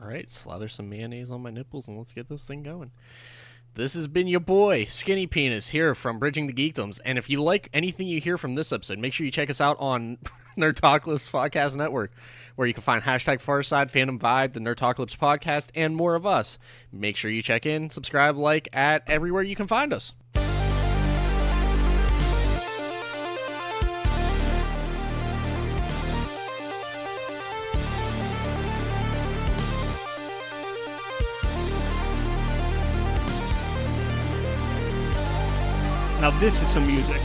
right, slather some mayonnaise on my nipples and let's get this thing going. This has been your boy, Skinny Penis, here from Bridging the Geekdoms. And if you like anything you hear from this episode, make sure you check us out on Nerdtalkalypse Podcast Network, where you can find hashtag Farside, Fandom Vibe, the Nerdtalkalypse Podcast, and more of us. Make sure you check in, subscribe, like, at everywhere you can find us. Now this is some music.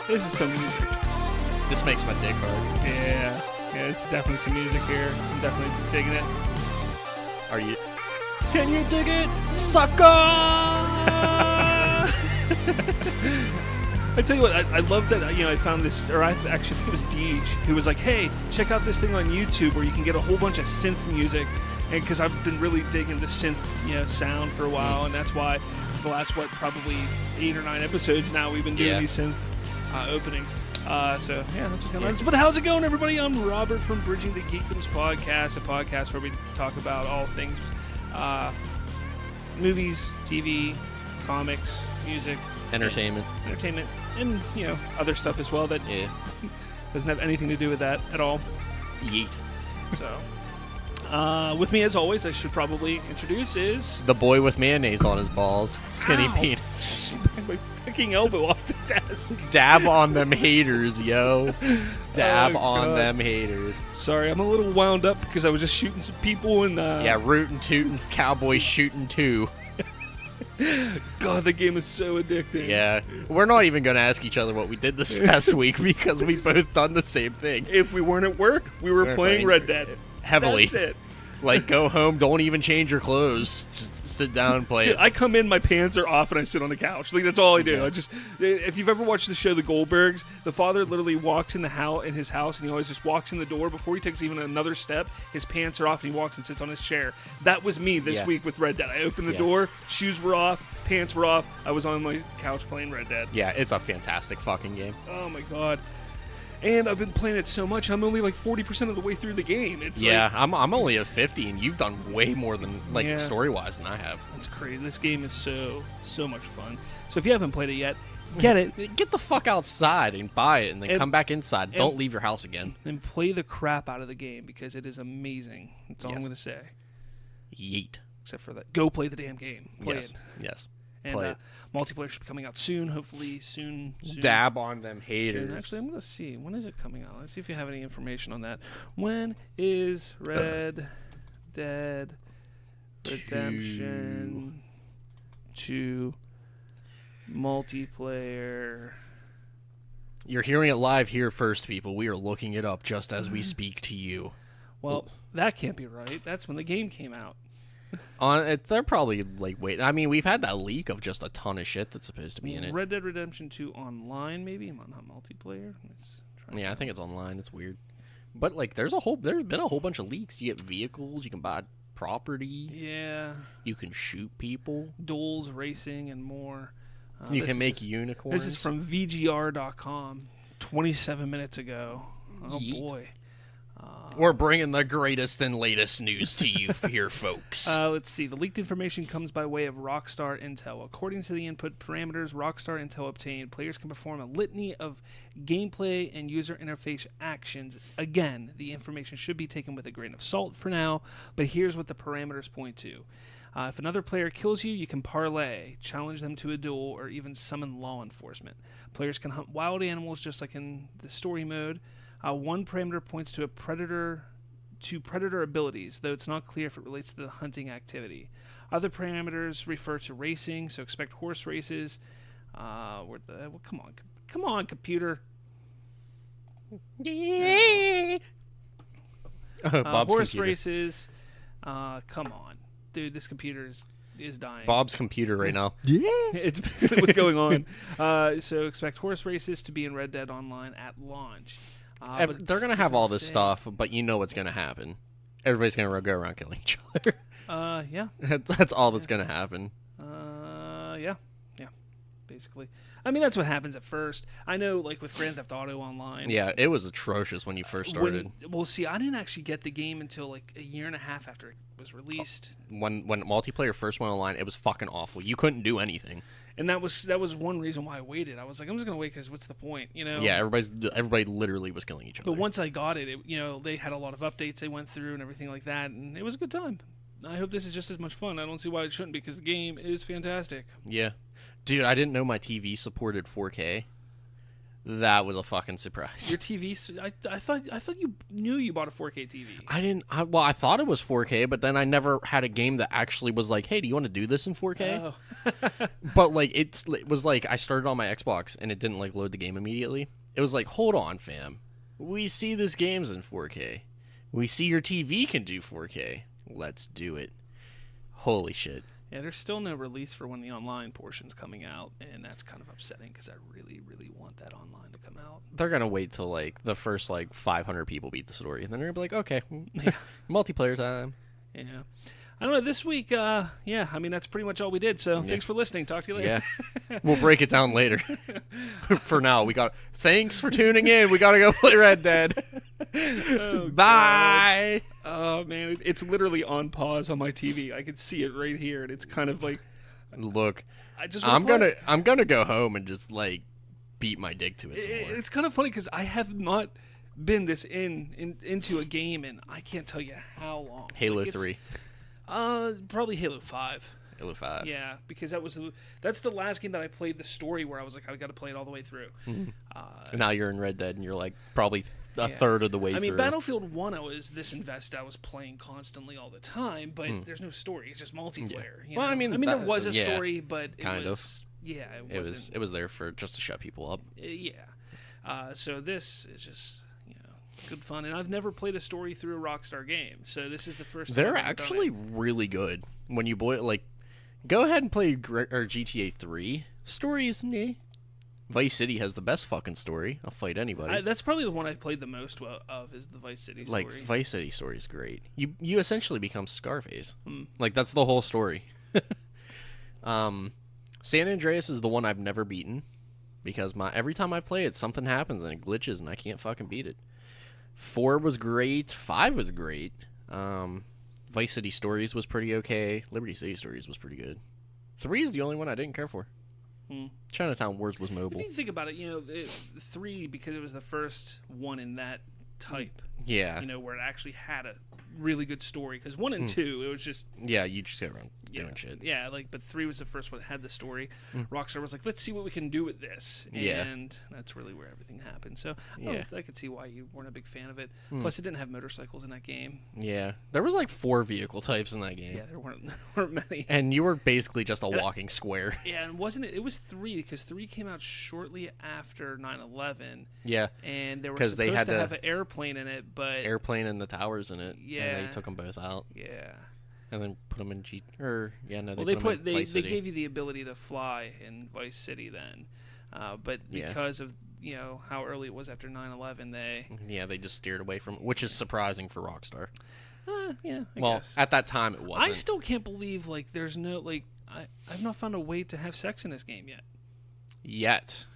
This is some music. This makes my dick hard. Yeah, this is definitely some music here. I'm definitely digging it. Are you? Can you dig it, sucker? I tell you what, I love that. I found this, or I actually think it was Deej, who was like, "Hey, check out this thing on YouTube where you can get a whole bunch of synth music." And because I've been really digging the synth, sound for a while, and that's why for the last probably 8 or 9 episodes now we've been doing these synth openings. So yeah, that's what's going on. But how's it going, everybody? I'm Robert from Bridging the Geekdoms Podcast, a podcast where we talk about all things movies, TV, comics, music, entertainment, and other stuff as well that doesn't have anything to do with that at all. Yeet. So. With me, as always, I should probably introduce is... the boy with mayonnaise on his balls, Skinny Penis. Smack my fucking elbow off the desk. Dab on them haters, yo. Dab on them haters. Sorry, I'm a little wound up because I was just shooting some people and... rootin' tootin', cowboys shooting too. God, the game is so addicting. Yeah. We're not even going to ask each other what we did this past week because we've both done the same thing. If we weren't at work, we were playing Red Dead. Heavily. That's it. Like, go home, don't even change your clothes. Just sit down and play Dude, it. I come in, my pants are off, and I sit on the couch. Like, that's all I do. Yeah. If you've ever watched the show The Goldbergs, the father literally walks in his house, and he always just walks in the door. Before he takes even another step, his pants are off, and he walks and sits on his chair. That was me this week with Red Dead. I opened the door, shoes were off, pants were off. I was on my couch playing Red Dead. Yeah, it's a fantastic fucking game. Oh, my God. And I've been playing it so much, I'm only like 40% of the way through the game. It's I'm only at 50, and you've done way more than, story-wise than I have. It's crazy. This game is so much fun. So if you haven't played it yet, get it. Get the fuck outside and buy it, and then come back inside. Don't leave your house again. And play the crap out of the game, because it is amazing. That's all I'm going to say. Yeet. Except for that. Go play the damn game. Play it. Yes. And multiplayer should be coming out soon, hopefully soon. Dab on them haters. Soon. Actually, I'm going to see. When is it coming out? Let's see if you have any information on that. When is Red Dead Redemption 2 multiplayer? You're hearing it live here first, people. We are looking it up just as we speak to you. Well, that can't be right. That's when the game came out. They're probably wait. I mean, we've had that leak of just a ton of shit that's supposed to be in it. Red Dead Redemption 2 online, maybe not multiplayer. I think it's online. It's weird, but there's been a whole bunch of leaks. You get vehicles, you can buy property. Yeah. You can shoot people. Duels, racing, and more. You can make unicorns. This is from VGR.com 27 minutes ago. Oh Yeet. Boy. We're bringing the greatest and latest news to you here, folks. Let's see. The leaked information comes by way of Rockstar Intel. According to the input parameters Rockstar Intel obtained, players can perform a litany of gameplay and user interface actions. Again, the information should be taken with a grain of salt for now, but here's what the parameters point to. If another player kills you, you can parlay, challenge them to a duel, or even summon law enforcement. Players can hunt wild animals just like in the story mode. One parameter points to predator abilities, though it's not clear if it relates to the hunting activity. Other parameters refer to racing, so expect horse races. Come on, computer. Yeah. Horse races. Come on, dude. This computer is dying. Bob's computer right now. Yeah, it's basically what's going on. So expect horse races to be in Red Dead Online at launch. They're going to have all this stuff, but you know what's going to happen. Everybody's going to go around killing each other. Yeah. That's all that's going to happen. Yeah. basically. I mean, that's what happens at first. I know, like with Grand Theft Auto Online. Yeah, it was atrocious when you first started. Well, see, I didn't actually get the game until like a year and a half after it was released. When multiplayer first went online, it was fucking awful. You couldn't do anything. And that was one reason why I waited. I was like, I'm just gonna wait because what's the point, you know? Yeah, everybody literally was killing each other. But once I got it, they had a lot of updates they went through and everything like that, and it was a good time. I hope this is just as much fun. I don't see why it shouldn't be because the game is fantastic. Yeah. Dude, I didn't know my TV supported 4K. That was a fucking surprise. Your TV, I thought you knew you bought a 4K TV. I didn't. I thought it was 4K, but then I never had a game that actually was like, "Hey, do you want to do this in 4K?" Oh. But like, it was like I started on my Xbox and it didn't like load the game immediately. It was like, "Hold on, fam. We see this game's in 4K. We see your TV can do 4K. Let's do it." Holy shit. Yeah, there's still no release for when the online portion's coming out, and that's kind of upsetting because I really, really want that online to come out. They're gonna wait till like the first like 500 people beat the story, and then they're gonna be like, okay, multiplayer time. Yeah, I don't know. This week, I mean that's pretty much all we did. So thanks for listening. Talk to you later. Yeah, we'll break it down later. For now, thanks for tuning in. We gotta go play Red Dead. Bye. Oh man, it's literally on pause on my TV. I can see it right here, and it's kind of like, look, I'm gonna go home and just like beat my dick to it some more. It's kind of funny because I have not been this into a game, and I can't tell you how long. Halo 3. Probably Halo 5. Halo 5. Yeah, because that's the last game that I played the story where I was like, I got to play it all the way through. Mm-hmm. Now you're in Red Dead, and you're like probably a third of the way through. I mean, Battlefield 1, I was this invested. I was playing constantly all the time, but there's no story. It's just multiplayer. Yeah. Well, I mean, there was a story, but kind of. Yeah, it was there for just to shut people up. Yeah. So this is just good fun, and I've never played a story through a Rockstar game, so this is the first. They're actually really good when you go ahead and play GTA 3. Story is meh. Vice City has the best fucking story. I'll fight anybody. That's probably the one I've played the most of is the Vice City story. Like, Vice City story is great. You essentially become Scarface. Like, that's the whole story. San Andreas is the one I've never beaten because every time I play it, something happens and it glitches and I can't fucking beat it. 4 was great. 5 was great. Vice City Stories was pretty okay. Liberty City Stories was pretty good. 3 is the only one I didn't care for. Chinatown Wars was mobile. If you think about it, 3, because it was the first one in that type. Yeah. Where it actually had a really good story. Because 1 and 2, it was just... Yeah, you just go around doing shit. Yeah, but 3 was the first one that had the story. Rockstar was like, let's see what we can do with this. And that's really where everything happened. So I could see why you weren't a big fan of it. Plus, it didn't have motorcycles in that game. Yeah. There was like 4 vehicle types in that game. Yeah, there weren't many. And you were basically just a walking square. Yeah, and wasn't it? It was 3 because 3 came out shortly after 9/11. Yeah. And they were supposed to have an airplane in it, but... Airplane and the towers in it. Yeah. And they took them both out. Yeah. And then put them in they gave you the ability to fly in Vice City then, but because of how early it was after 9/11, they just steered away from it, which is surprising for Rockstar. I well, guess. At that time it wasn't. I still can't believe there's no I've not found a way to have sex in this game yet.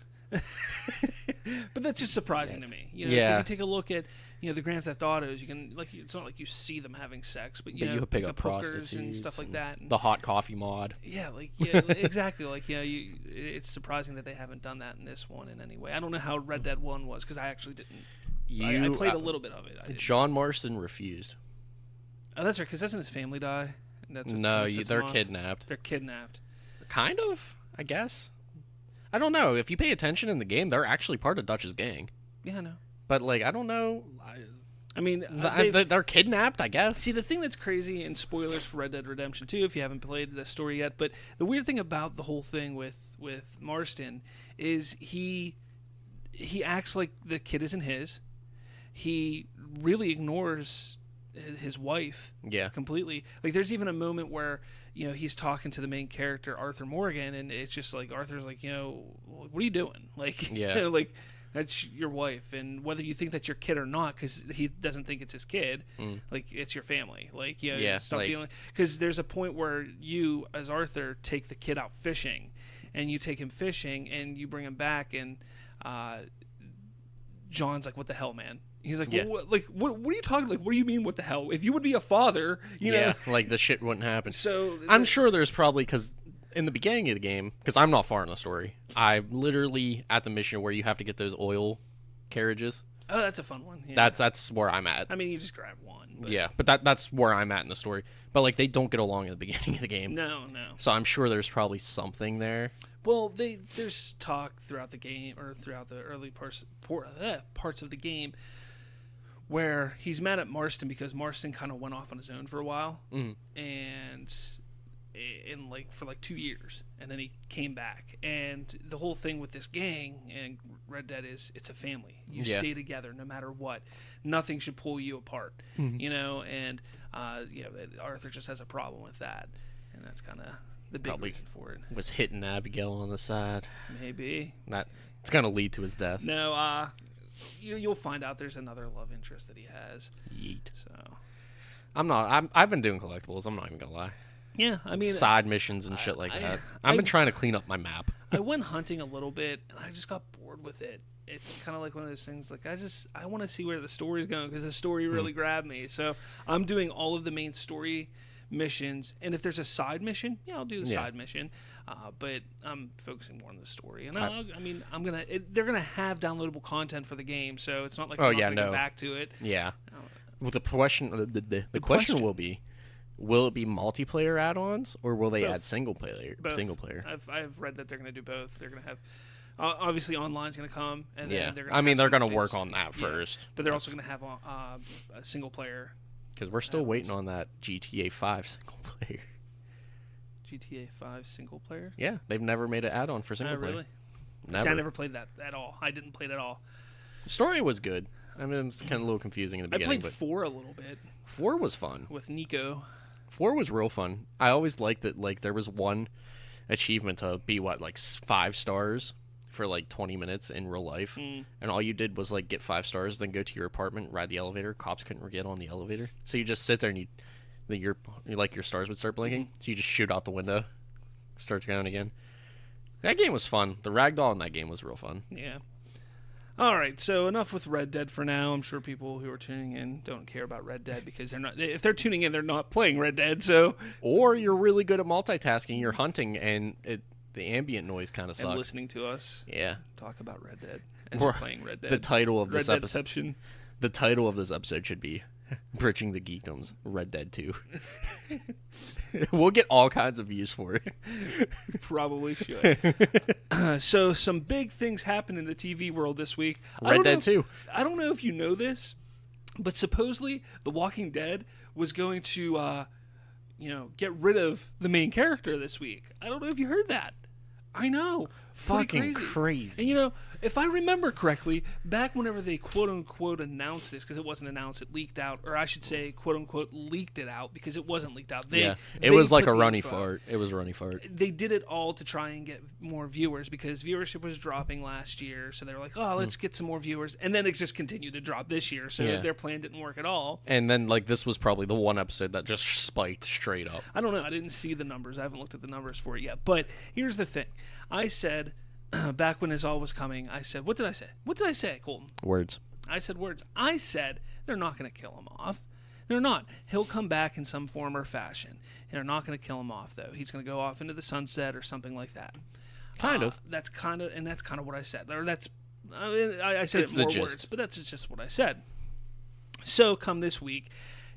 But that's just surprising to me. Because you take a look at the Grand Theft Autos, you can it's not like you see them having sex, but you pick up the prostitutes and stuff like that. And the hot coffee mod. Yeah, exactly. It's surprising that they haven't done that in this one in any way. I don't know how Red Dead 1 was because I actually didn't. I played a little bit of it. John Marston refused. Oh, that's right. Because doesn't his family die? They're kidnapped. They're kidnapped. Kind of, I guess. I don't know. If you pay attention in the game, they're actually part of Dutch's gang. Yeah, I know. But I don't know. I mean, they're kidnapped, I guess. See, the thing that's crazy, and spoilers for Red Dead Redemption 2 if you haven't played the story yet, but the weird thing about the whole thing with Marston is he acts like the kid isn't his. He really ignores his wife completely. There's even a moment where he's talking to the main character Arthur Morgan, and it's just Arthur's what are you doing? That's your wife, and whether you think that's your kid or not, because he doesn't think it's his kid, it's your family. Stop dealing. Because there's a point where you, as Arthur, take the kid out fishing, and you take him fishing, and you bring him back, and John's like, "What the hell, man?" He's like, Yeah. what are you talking? Like, what do you mean, what the hell? If you would be a father, you know, like the shit wouldn't happen. So I'm sure there's probably, because in the beginning of the game, because I'm not far in the story, I'm literally at the mission where you have to get those oil carriages. Oh, that's a fun one. Yeah. That's where I'm at. I mean, you just grab one. But... Yeah, but that's where I'm at in the story. But like, they don't get along at the beginning of the game. No. So I'm sure there's probably something there. Well, there's talk throughout the game, or throughout the early parts of the game, where he's mad at Marston because Marston kind of went off on his own for a while, and in for 2 years, and then he came back. And the whole thing with this gang and Red Dead is it's a family. You stay together no matter what. Nothing should pull you apart, you know. And Arthur just has a problem with that, and that's kind of the big reason for it. Was hitting Abigail on the side. Maybe it's gonna lead to his death. No, you'll find out there's another love interest that he has. Yeet. So I've been doing collectibles. I'm not even gonna lie. Yeah, I mean, side missions and shit like that. I've been trying to clean up my map. I went hunting a little bit, and I just got bored with it. It's kind of like one of those things. Like I want to see where the story's going, because the story really grabbed me. So I'm doing all of the main story missions, and if there's a side mission, I'll do the side mission. But I'm focusing more on the story, and they're gonna have downloadable content for the game, so it's not like I'm not going back to it. Yeah. Well, the question will be. Will it be multiplayer add-ons, or will they add single player? Both. Single player. I've read that they're going to do both. They're going to have obviously online's going to come, and then they're going to work on that first. But they're also going to have a single player. Because we're still waiting on that GTA 5 single player. GTA 5 single player? Yeah, they've never made an add-on for single player. Really? Never. See, I never played that at all. I didn't play it at all. The story was good. I mean, it was kind of a little confusing in the beginning. I played 4 a little bit. 4 was fun. With Nico. 4 was real fun. I always liked that, there was one achievement to be 5 stars for 20 minutes in real life, and all you did was get 5 stars, then go to your apartment, ride the elevator. Cops couldn't get on the elevator, so you just sit there and your stars would start blinking, so you just shoot out the window, starts going again. That game was fun. The ragdoll in that game was real fun. Yeah. All right, so enough with Red Dead for now. I'm sure people who are tuning in don't care about Red Dead because they're not. If they're tuning in, they're not playing Red Dead. So, or you're really good at multitasking. You're hunting, and the ambient noise kind of sucks. And listening to us, talk about Red Dead as you're playing Red Dead. The title of this episode. Deception. The title of this episode should be "Bridging the Geekdoms: Red Dead 2." We'll get all kinds of views for it. Probably should. So some big things happened in the TV world this week. Red Dead 2. I don't know if you know this, but supposedly The Walking Dead was going to, get rid of the main character this week. I don't know if you heard that. I know. Fucking crazy. And if I remember correctly, back whenever they quote-unquote announced this, because it wasn't announced, it leaked out, or I should say quote-unquote leaked it out, because it wasn't leaked out. It was like a runny fart. It was a runny fart. They did it all to try and get more viewers, because viewership was dropping last year, so they were like, let's get some more viewers, and then it just continued to drop this year, so their plan didn't work at all. And then, this was probably the one episode that just spiked straight up. I don't know. I didn't see the numbers. I haven't looked at the numbers for it yet. But here's the thing. I said, back when this all was coming, I said, what did I say? What did I say, Colton? Words. I said words. I said they're not going to kill him off. They're not. He'll come back in some form or fashion. And they're not going to kill him off, though. He's going to go off into the sunset or something like that. Kind of. That's kind of what I said. Or I said it more words, but that's just what I said. So come this week,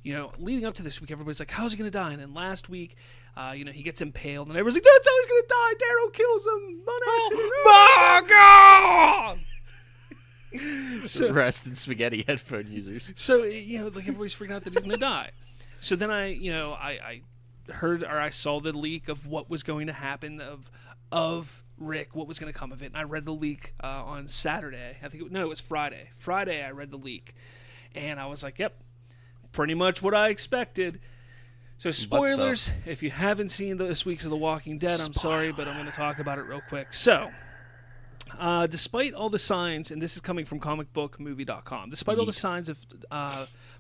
leading up to this week, everybody's like, how's he going to die? And then last week, he gets impaled, and everyone's like, that's how he's going to die. Daryl kills him on accident. Oh, God! So, rest in spaghetti headphone users. So, everybody's freaking out that he's going to die. So then I heard, or I saw the leak of what was going to happen of Rick, what was going to come of it. And I read the leak on Saturday. It was Friday. Friday, I read the leak. And I was like, yep, pretty much what I expected. So spoilers, if you haven't seen this week's of The Walking Dead, I'm sorry, but I'm going to talk about it real quick. So, Despite all the signs, and this is coming from comicbookmovie.com, despite all the signs of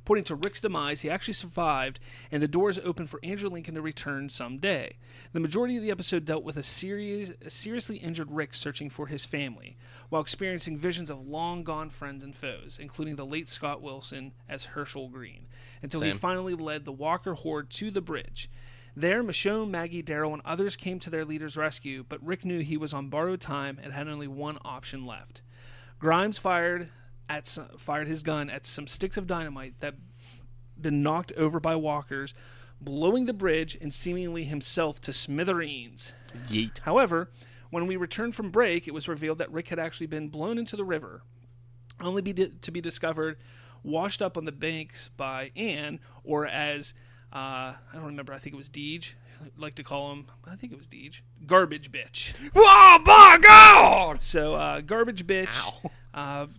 pointing to Rick's demise, he actually survived, and the doors open for Andrew Lincoln to return someday. The majority of the episode dealt with a seriously injured Rick searching for his family, while experiencing visions of long-gone friends and foes, including the late Scott Wilson as Herschel Green, until he finally led the Walker horde to the bridge. There, Michonne, Maggie, Daryl, and others came to their leader's rescue, but Rick knew he was on borrowed time and had only one option left. Grimes fired his gun at some sticks of dynamite that had been knocked over by walkers, blowing the bridge and seemingly himself to smithereens. Yeet. However, when we returned from break, it was revealed that Rick had actually been blown into the river, only to be discovered washed up on the banks by Anne, or as... I don't remember. I think it was Deej. I'd like to call him. I think it was Deej. Garbage bitch. Oh my God! So garbage bitch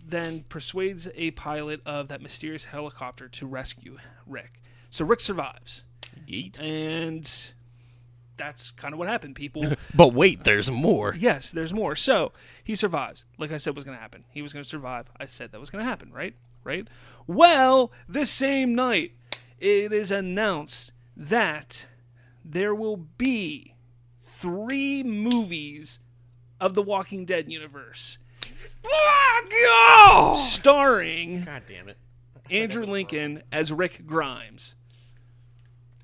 then persuades a pilot of that mysterious helicopter to rescue Rick. So Rick survives. Yeet. And that's kind of what happened, people. But wait, there's more. Yes, there's more. So he survives. Like I said was going to happen. He was going to survive. I said that was going to happen, right? Right? Well, the same night, it is announced that there will be 3 movies of the Walking Dead universe. Oh, starring God damn it. Andrew Lincoln as Rick Grimes.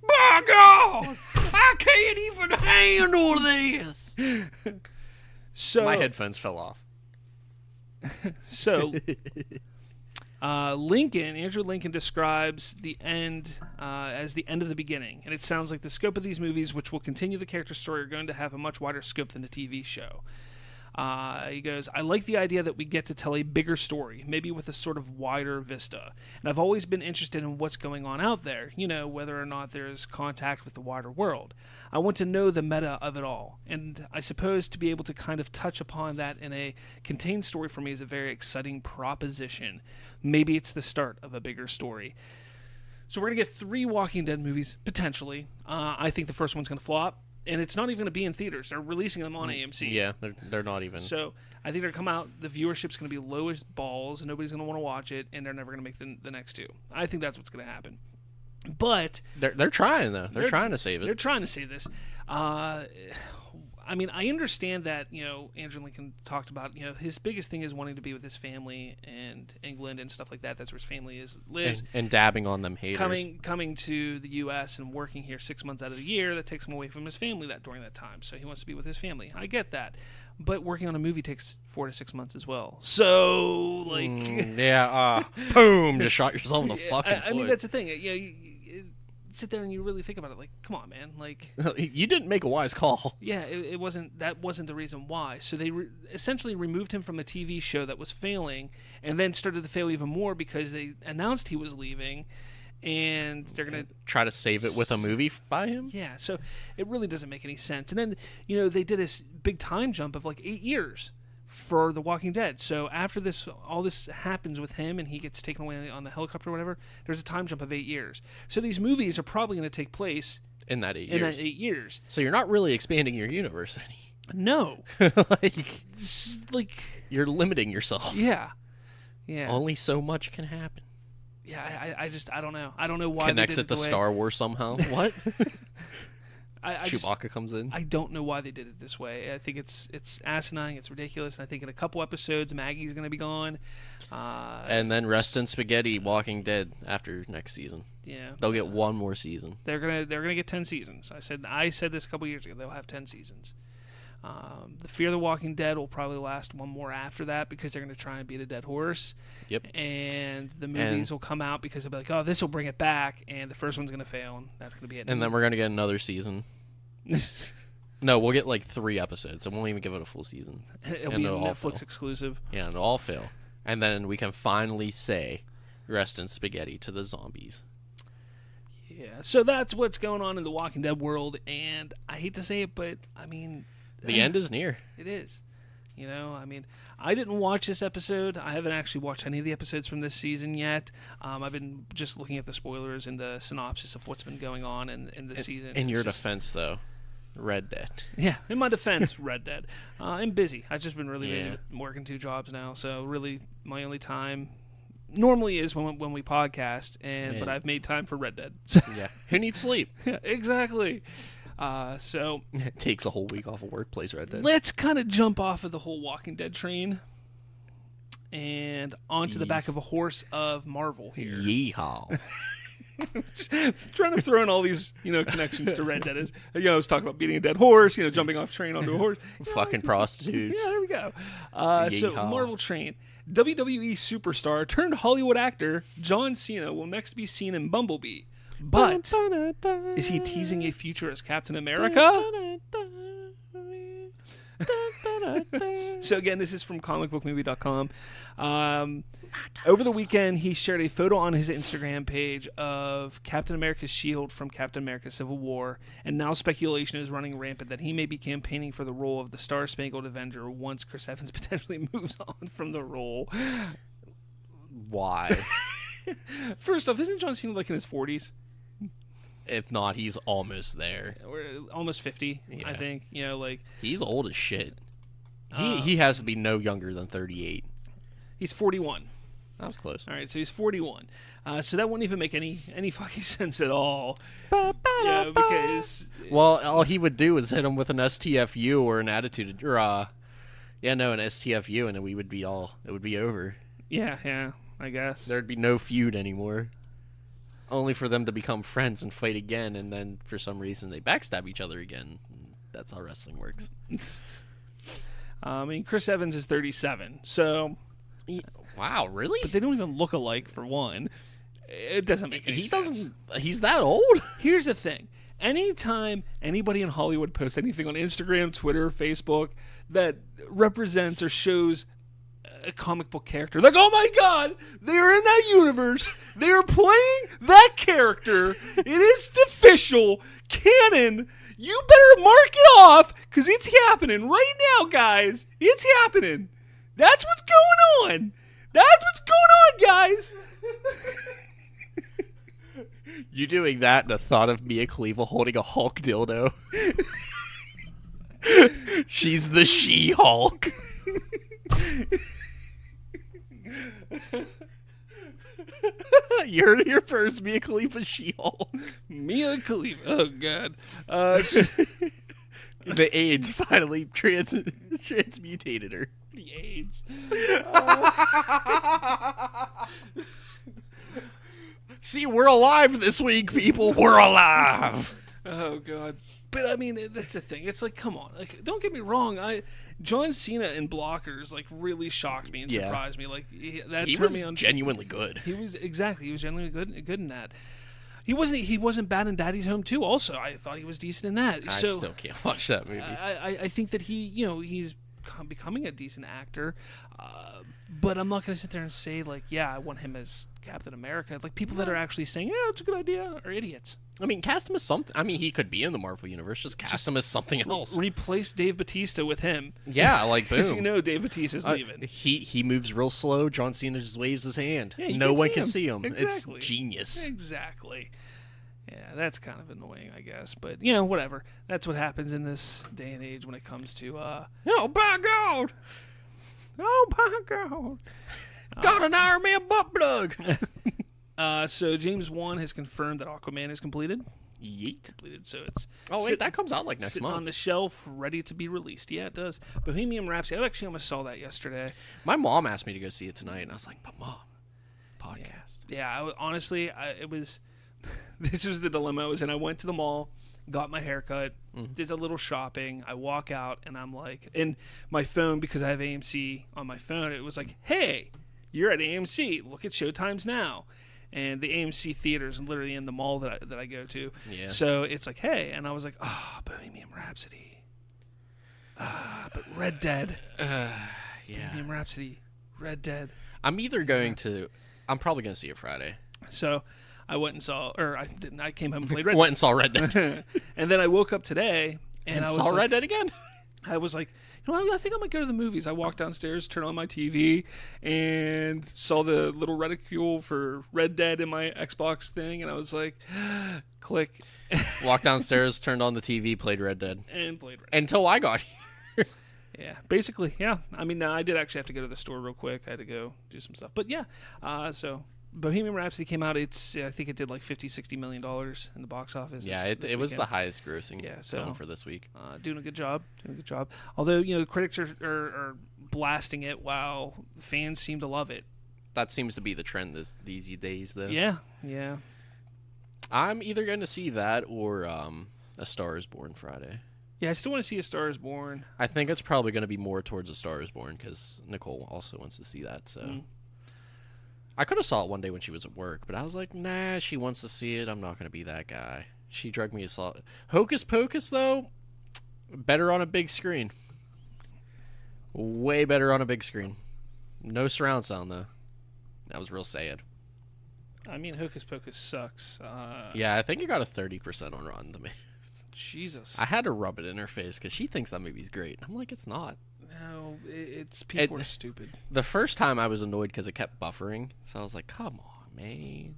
My God! I can't even handle this! So my headphones fell off. So... Andrew Lincoln describes the end as the end of the beginning, and it sounds like the scope of these movies, which will continue the character's story, are going to have a much wider scope than the TV show. He goes, I like the idea that we get to tell a bigger story, maybe with a sort of wider vista. And I've always been interested in what's going on out there, whether or not there's contact with the wider world. I want to know the meta of it all. And I suppose to be able to kind of touch upon that in a contained story for me is a very exciting proposition. Maybe it's the start of a bigger story. So we're going to get 3 Walking Dead movies, potentially. I think the first one's going to flop. And it's not even going to be in theaters. They're releasing them on AMC. Yeah, they're not even. So I think they're going to come out. The viewership's going to be low as balls, and nobody's going to want to watch it, and they're never going to make the next 2. I think that's what's going to happen. But they're trying, though. They're trying to save it. They're trying to save this. I mean, I understand that, Andrew Lincoln talked about, his biggest thing is wanting to be with his family and England and stuff like that. That's where his family lives. And dabbing on them haters. Coming to the U.S. and working here 6 months out of the year, that takes him away from his family during that time. So he wants to be with his family. I get that. But working on a movie takes 4 to 6 months as well. So, boom, just shot yourself in the fucking foot. I mean, that's the thing. You sit there and you really think about it, like, come on, man, like you didn't make a wise call. Yeah, it wasn't the reason why. So they essentially removed him from a TV show that was failing, and then started to fail even more because they announced he was leaving, and they're gonna try to save it with a movie by him. Yeah, so it really doesn't make any sense. And then they did this big time jump of like 8 years for The Walking Dead. So after all this happens with him and he gets taken away on the helicopter or whatever, there's a time jump of 8 years. So these movies are probably going to take place in that 8 years. years. So you're not really expanding your universe any. No. You're limiting yourself. Yeah. Yeah. Only so much can happen. Yeah, I don't know. I don't know why connects they did it to Star Wars somehow. What? Chewbacca comes in. I don't know why they did it this way. I think it's asinine. It's ridiculous. And I think in a couple episodes, Maggie's going to be gone. And then rest in spaghetti. Walking Dead after next season. Yeah, they'll get one more season. They're gonna get 10 seasons. I said this a couple years ago. They'll have 10 seasons. The Fear the Walking Dead will probably last one more after that because they're going to try and beat a dead horse. Yep. And the movies will come out because they'll be like, oh, this will bring it back, and the first one's going to fail, and that's going to be it. And then we're going to get another season. No, we'll get like 3 episodes. I won't even give it a full season. It'll be a Netflix exclusive. Yeah, it'll all fail. And then we can finally say rest in spaghetti to the zombies. Yeah, so that's what's going on in the Walking Dead world, and I hate to say it, but, I mean... The end is near. It is. I mean, I didn't watch this episode. I haven't actually watched any of the episodes from this season yet. I've been just looking at the spoilers and the synopsis of what's been going on in the season. In your defense, though, Red Dead. Yeah, in my defense, Red Dead. I'm busy. I've just been really busy Yeah. with working 2 jobs now. So really, my only time normally is when we podcast, but I've made time for Red Dead. Yeah. Who needs sleep? Yeah, exactly. So It takes a whole week off of workplace, Red Dead. let's kind of jump off of the whole Walking Dead train and onto the back of a horse of Marvel here. Yeehaw. Trying to throw in all these, connections to Red Dead. I was talking about beating a dead horse, jumping off train onto a horse. Fucking prostitutes. Yeah, there we go. So Yeehaw. Marvel train. WWE superstar turned Hollywood actor John Cena will next be seen in Bumblebee. But is he teasing a future as Captain America? So again, this is from comicbookmovie.com. Over the weekend, he shared a photo on his Instagram page of Captain America's shield from Captain America Civil War, and now speculation is running rampant that he may be campaigning for the role of the Star-Spangled Avenger once Chris Evans potentially moves on from the role. Why? First off, isn't John Cena like in his 40s? If not, he's almost there. Or almost 50, Yeah. I think. He's old as shit. He has to be no younger than 38. He's 41. That was close. All right, so he's 41. So that wouldn't even make any fucking sense at all. Yeah, because Well, all he would do is hit him with an STFU or an attitude, or an STFU, and then it would be over. yeah, I guess. There'd be no feud anymore. Only for them to become friends and fight again, and then for some reason they backstab each other again. That's how wrestling works. Chris Evans is 37, so... Wow, really? But they don't even look alike, for one. It doesn't make any sense. He's that old? Here's the thing. Anytime anybody in Hollywood posts anything on Instagram, Twitter, Facebook that represents or shows a comic book character, like, oh my god, they're in that universe, they're playing that character, it is official, canon, you better mark it off, because it's happening right now, guys. It's happening. That's what's going on. That's what's going on, guys. You doing that, the thought of Mia Khalifa holding a Hulk dildo. She's the She-Hulk. You're here first, Mia Khalifa She-Hulk. Mia Khalifa. Oh, God. The AIDS finally transmutated her. The AIDS. See, we're alive this week, people. We're alive. Oh, God. But, I mean, that's the thing. It's like, come on. Like, don't get me wrong. John Cena in Blockers, like, really shocked me and surprised me. Like, that He turned was me on. genuinely good. He was genuinely good in that. He wasn't bad in Daddy's Home 2 also. I thought he was decent in that. I still can't watch that movie. I think that he's becoming a decent actor. But I'm not going to sit there and say, like, yeah, I want him as Captain America. Like, people that are actually saying, yeah, it's a good idea, are idiots. I mean, cast him as something. I mean, he could be in the Marvel Universe. Just cast him as something else. Replace Dave Bautista with him. Yeah, like, boom. Because Dave Bautista's leaving. He moves real slow. John Cena just waves his hand. Yeah, no one can see him. Exactly. It's genius. Exactly. Yeah, that's kind of annoying, I guess. But, whatever. That's what happens in this day and age when it comes to... Oh, by God! Oh, my God! Got an Iron Man butt plug! So James Wan has confirmed that Aquaman is completed. Yeet. So it's... Oh, wait, that comes out like next sitting month. on the shelf, ready to be released. Yeah, it does. Bohemian Rhapsody. I actually almost saw that yesterday. My mom asked me to go see it tonight, and I was like, but Mom, podcast. Yeah, honestly, it was... This was the dilemma I was in. I went to the mall, got my haircut, did a little shopping. I walk out, and I'm like... And my phone, because I have AMC on my phone, it was like, hey, you're at AMC. Look at Showtimes now. And the AMC theater is literally in the mall that I go to. Yeah. So it's like, hey. And I was like, Bohemian Rhapsody. But Red Dead. Yeah. Bohemian Rhapsody. Red Dead. I'm either going to... I'm probably going to see it Friday. So I went and saw... Or I didn't. I came home and played Red Went and saw Red Dead. Dead. And then I woke up today. And I was saw like, Red Dead again? I was like, I think I might go to the movies. I walked downstairs, turned on my TV, and saw the little reticule for Red Dead in my Xbox thing, and I was like, click. Walked downstairs, turned on the TV, played Red Dead. And played Red Until I got here. Yeah, basically, yeah. I mean, I did actually have to go to the store real quick. I had to go do some stuff. But yeah, so Bohemian Rhapsody came out. I think it did like $50-60 million in the box office. Yeah, it was the highest grossing film for this week. Doing a good job. Although, the critics are blasting it while fans seem to love it. That seems to be the trend these days, though. Yeah. I'm either going to see that or A Star is Born Friday. Yeah, I still want to see A Star is Born. I think it's probably going to be more towards A Star is Born because Nicole also wants to see that. So I could have saw it one day when she was at work, but I was like, nah, she wants to see it. I'm not going to be that guy. She drugged me to saw it. Hocus Pocus, though, better on a big screen. Way better on a big screen. No surround sound, though. That was real sad. I mean, Hocus Pocus sucks. Yeah, I think it got a 30% on Rotten Tomatoes. Jesus. I had to rub it in her face because she thinks that movie's great. I'm like, it's not. No, people are stupid. The first time I was annoyed because it kept buffering, so I was like, come on, man.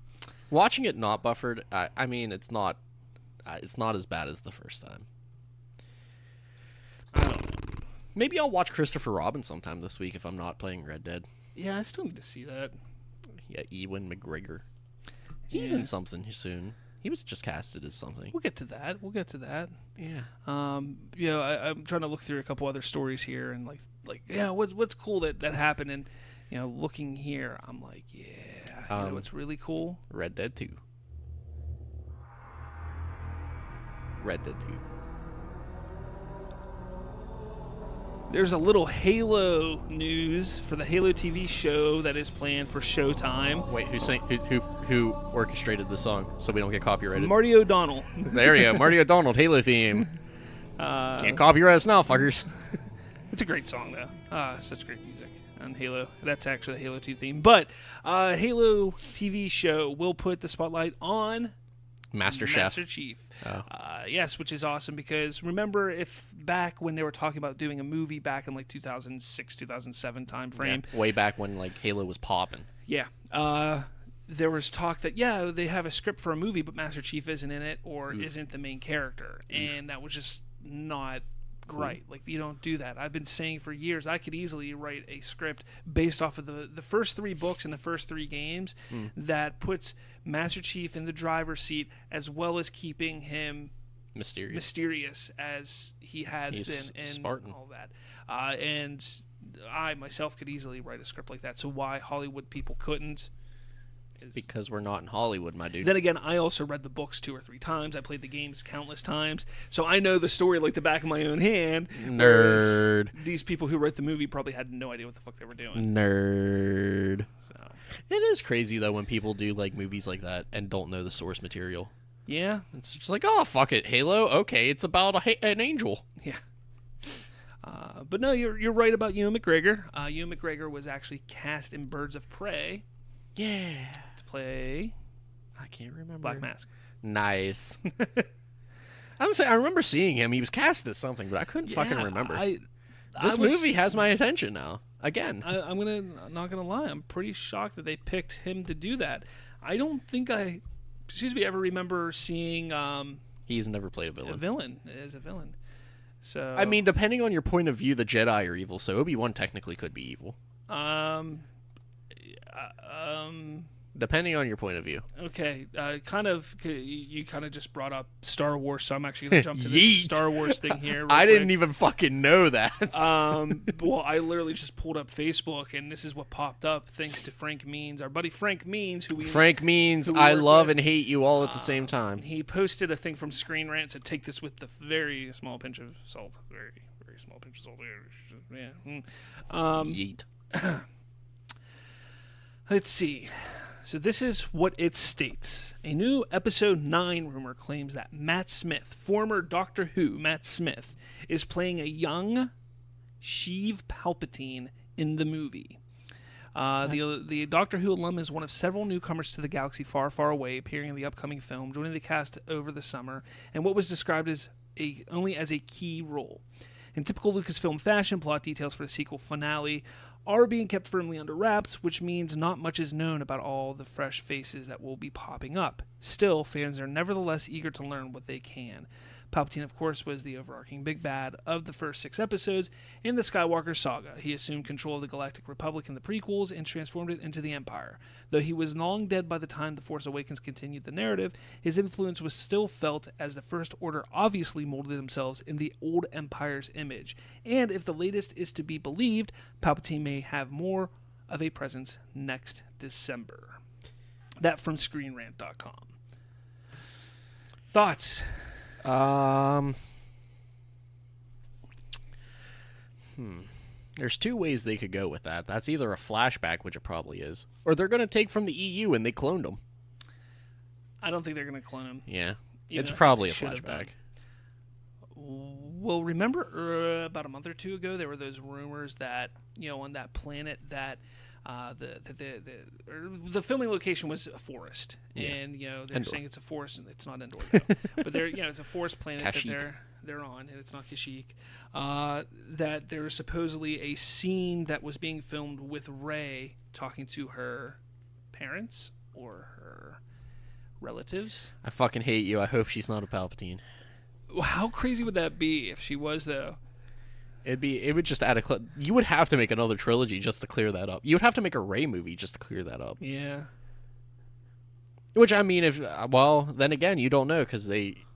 Watching it not buffered, I mean, it's not as bad as the first time. I don't know. Maybe I'll watch Christopher Robin sometime this week if I'm not playing Red Dead. Yeah, I still need to see that. Yeah, Ewan McGregor. He's in something soon. He was just casted as something. We'll get to that. Yeah. I'm trying to look through a couple other stories here and what's cool that happened, and looking here, I'm like, yeah, what's really cool? Red Dead 2. Red Dead 2. There's a little Halo news for the Halo TV show that is planned for Showtime. Wait, who orchestrated the song so we don't get copyrighted? Marty O'Donnell. There you go, Marty O'Donnell, Halo theme. Can't copyright us now, fuckers. It's a great song, though. Such great music on Halo. That's actually the Halo 2 theme. But Halo TV show will put the spotlight on Master Chief. Oh. Yes, which is awesome because remember if back when they were talking about doing a movie back in like 2006, 2007 time frame. Yeah, way back when like Halo was popping. Yeah. There was talk that, they have a script for a movie, but Master Chief isn't in it or isn't the main character. And that was just not right. Like, you don't do that. I've been saying for years I could easily write a script based off of the first 3 books and the first 3 games that puts Master Chief in the driver's seat as well as keeping him mysterious as he had been in Spartan. All that. And I myself could easily write a script like that. So why Hollywood people couldn't? Because we're not in Hollywood, my dude. Then again, I also read the books 2 or 3 times. I played the games countless times. So I know the story like the back of my own hand. Nerd. These people who wrote the movie probably had no idea what the fuck they were doing. Nerd. So it is crazy, though, when people do like movies like that and don't know the source material. Yeah. It's just like, oh, fuck it, Halo. Okay, it's about an angel. Yeah. But no, you're right about Ewan McGregor. Ewan McGregor was actually cast in Birds of Prey. Yeah. To play... I can't remember. Black Mask. Nice. I remember seeing him. He was cast as something, but I couldn't fucking remember. This movie has my attention now. Again. I'm not gonna lie. I'm pretty shocked that they picked him to do that. I don't think I ever remember seeing... He's never played a villain. As a villain. So I mean, depending on your point of view, the Jedi are evil, so Obi-Wan technically could be evil. Depending on your point of view. Okay, you kind of just brought up Star Wars, so I'm actually going to jump to this Star Wars thing here. I didn't even fucking know that. Well, I literally just pulled up Facebook, and this is what popped up thanks to Frank Means, our buddy Frank Means, I love and hate you all at the same time. He posted a thing from Screen Rant, so take this with the very small pinch of salt. Very, very small pinch of salt. Yeah. Yeet. Let's see. So this is what it states. A new Episode 9 rumor claims that Matt Smith, former Doctor Who Matt Smith, is playing a young Sheev Palpatine in the movie. The Doctor Who alum is one of several newcomers to the galaxy far, far away, appearing in the upcoming film, joining the cast over the summer, and what was described as only as a key role. In typical Lucasfilm fashion, plot details for the sequel finale are being kept firmly under wraps, which means not much is known about all the fresh faces that will be popping up. Still, fans are nevertheless eager to learn what they can. Palpatine, of course, was the overarching big bad of the first 6 episodes in the Skywalker saga. He assumed control of the Galactic Republic in the prequels and transformed it into the Empire. Though he was long dead by the time The Force Awakens continued the narrative, his influence was still felt as the First Order obviously molded themselves in the old Empire's image. And if the latest is to be believed, Palpatine may have more of a presence next December. That from ScreenRant.com. Thoughts? There's 2 ways they could go with that. That's either a flashback, which it probably is, or they're going to take from the EU and they cloned them. I don't think they're going to clone him. Yeah. It's probably a flashback. Well, remember about a month or 2 ago, there were those rumors that, on that planet that the filming location was a forest, and they're saying it's a forest and it's not Endor, but it's a forest planet Kashyyyk. that they're on, and it's not Kashyyyk. That there's supposedly a scene that was being filmed with Rey talking to her parents or her relatives. I fucking hate you. I hope she's not a Palpatine. How crazy would that be if she was, though? It would just add you would have to make another trilogy just to clear that up. You would have to make a Rey movie just to clear that up. Yeah. Which, I mean, then again, you don't know, because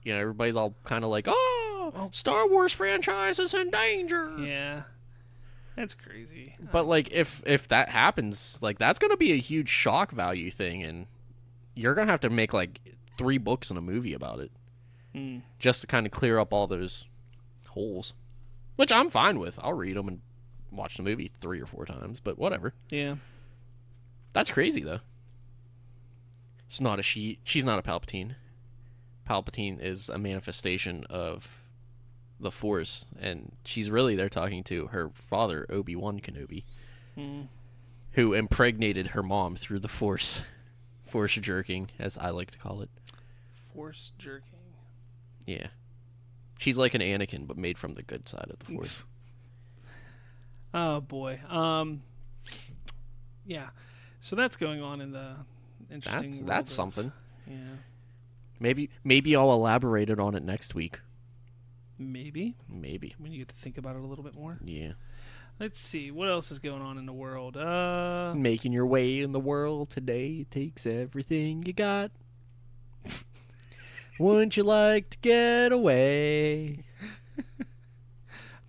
everybody's all kind of like, oh, Star Wars franchise is in danger. Yeah. That's crazy. But, if that happens, that's going to be a huge shock value thing, and you're going to have to make, 3 books and a movie about it. Just to kind of clear up all those holes. Which I'm fine with. I'll read them and watch the movie 3 or 4 times, but whatever. Yeah. That's crazy, though. She's not a Palpatine. Palpatine is a manifestation of the Force, and she's really there talking to her father, Obi-Wan Kenobi, who impregnated her mom through the Force. Force jerking, as I like to call it. Force jerking. Yeah. She's like an Anakin, but made from the good side of the Force. Oh, boy. Yeah. So that's going on in the interesting world. That's something. Yeah. Maybe I'll elaborate on it next week. Maybe. When you get to think about it a little bit more. Yeah. Let's see. What else is going on in the world? Making your way in the world today takes everything you got. Wouldn't you like to get away?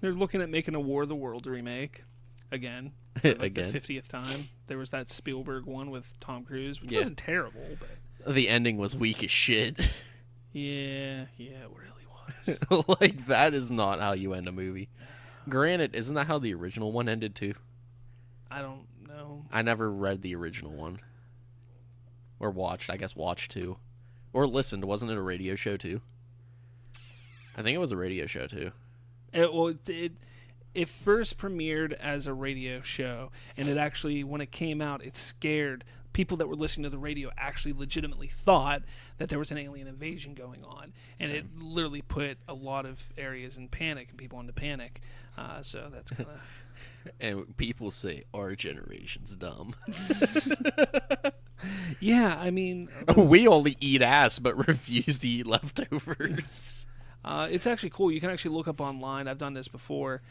They're looking at making a War of the Worlds remake again. For Again. the 50th time. There was that Spielberg one with Tom Cruise, which wasn't terrible, but The ending was weak as shit. yeah, it really was. That is not how you end a movie. Granted, isn't that how the original one ended too? I don't know. I never read the original one. Or watched. I guess watched too. Or listened. Wasn't it a radio show too? I think it was a radio show too. It first premiered as a radio show, and it actually, when it came out, it scared people that were listening to the radio. Actually legitimately thought that there was an alien invasion going on, and it literally put a lot of areas in panic and people into panic. So that's kind of... And people say our generation's dumb. Yeah, I mean... We only eat ass but refuse to eat leftovers. It's actually cool. You can actually look up online. I've done this before.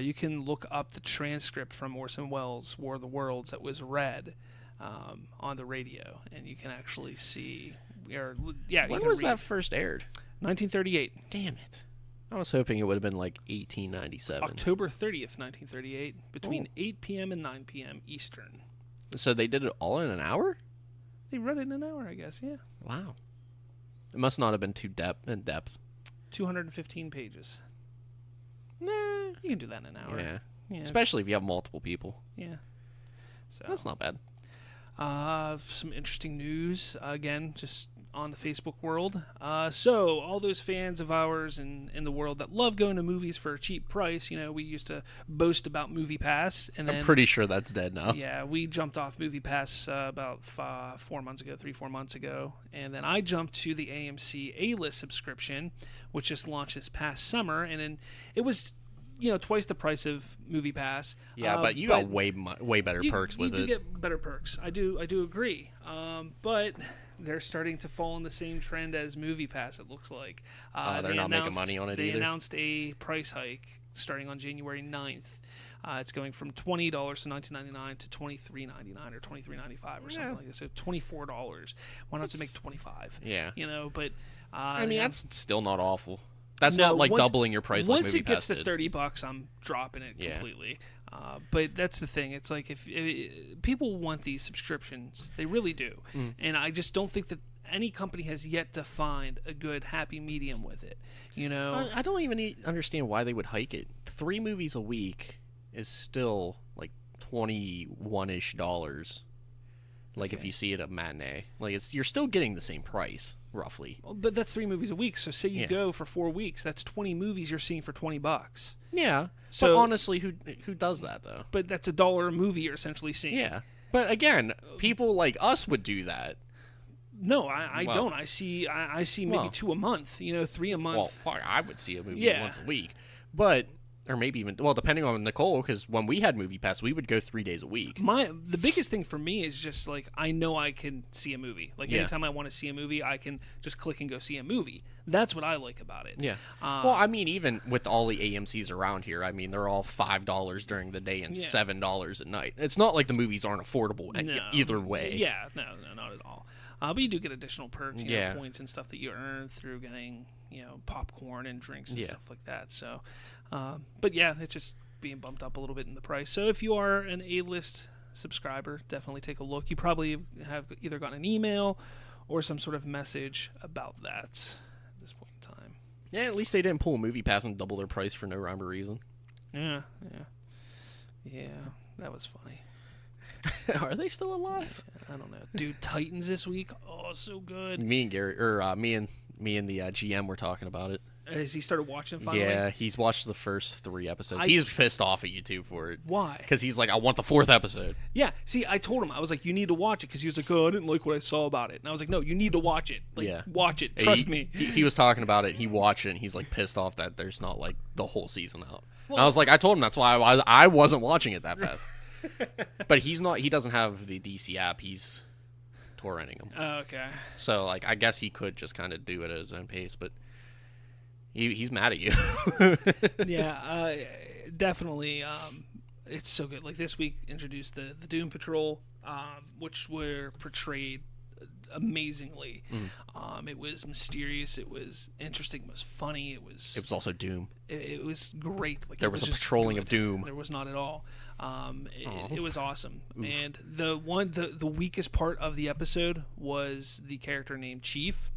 You can look up the transcript from Orson Welles' War of the Worlds that was read on the radio, and you can actually see... When was that first aired? 1938. Damn it. I was hoping it would have been 1897. October 30th, 1938, between 8 p.m. and 9 p.m. Eastern. So they did it all in an hour? They read it in an hour, I guess, yeah. Wow. It must not have been too in depth. 215 pages. Nah. You can do that in an hour. Yeah. Especially if you have multiple people. Yeah. So that's not bad. Some interesting news, again, just on the Facebook world. So all those fans of ours in the world that love going to movies for a cheap price, we used to boast about Movie Pass. And I'm pretty sure that's dead now. Yeah, we jumped off Movie Pass about 4 months ago. And then I jumped to the AMC A-List subscription, which just launched this past summer. And then it was twice the price of Movie Pass. Yeah, but you got way better perks with it. You do get better perks. I do agree. But they're starting to fall in the same trend as Movie Pass, it looks like. They're not making money on it They either. announced a price hike starting on January 9th. It's going from $20 to $19.99 to $23.99 or $23.95 or something like that. So $24. Why not to make $25? Yeah. But I mean, that's still not awful. That's not like doubling your price like Movie Pass did. Once it gets to $30, I'm dropping it completely. But that's the thing. It's like if people want these subscriptions, they really do. And I just don't think that any company has yet to find a good happy medium with it. I don't even understand why they would hike it. 3 movies a week is still like $21-ish. Like if you see it at matinee, like you're still getting the same price roughly. Well, but that's 3 movies a week. So say you go for 4 weeks, that's 20 movies you're seeing for $20. Yeah. So but honestly, who does that though? But that's $1 a movie you're essentially seeing. Yeah. But again, people like us would do that. No, I don't. I see maybe 2 a month. 3 a month. Well, fuck, I would see a movie once a week, but. Or maybe even, depending on Nicole, because when we had Movie Pass, we would go 3 days a week. The biggest thing for me is just, like, I know I can see a movie. Like, anytime I want to see a movie, I can just click and go see a movie. That's what I like about it. Yeah. Well, I mean, even with all the AMCs around here, I mean, they're all $5 during the day and $7 at night. It's not like the movies aren't affordable either way. Yeah, no, not at all. But you do get additional perks, points and stuff that you earn through getting, popcorn and drinks and stuff like that. So, but yeah, it's just being bumped up a little bit in the price. So if you are an A-list subscriber, definitely take a look. You probably have either gotten an email or some sort of message about that at this point in time. Yeah, at least they didn't pull a Movie Pass and double their price for no rhyme or reason. Yeah, that was funny. Are they still alive? I don't know. Dude, Titans this week. Oh, so good. Me and Gary, or me and the GM were talking about it. Has he started watching finally? Yeah, he's watched the first 3 episodes. He's pissed off at you too for it. Why? Because he's like, I want the 4th episode. Yeah. See, I told him, I was like, you need to watch it, because he was like, oh, I didn't like what I saw about it. And I was like, no, you need to watch it. Watch it. Trust me. He was talking about it. He watched it, and he's like pissed off that there's not like the whole season out. Well, and I was like, I told him that's why I wasn't watching it that fast. But he's not. He doesn't have the DC app. He's torrenting them. Oh, okay. So like, I guess he could just kind of do it at his own pace, but he's mad at you. Yeah, definitely. It's so good. Like this week introduced the Doom Patrol, which were portrayed amazingly. It was mysterious. It was interesting. It was funny. It was also Doom. It was great. Like there was a patrolling of Doom. There was not at all. It was awesome. Oof. And the weakest part of the episode was the character named Chief.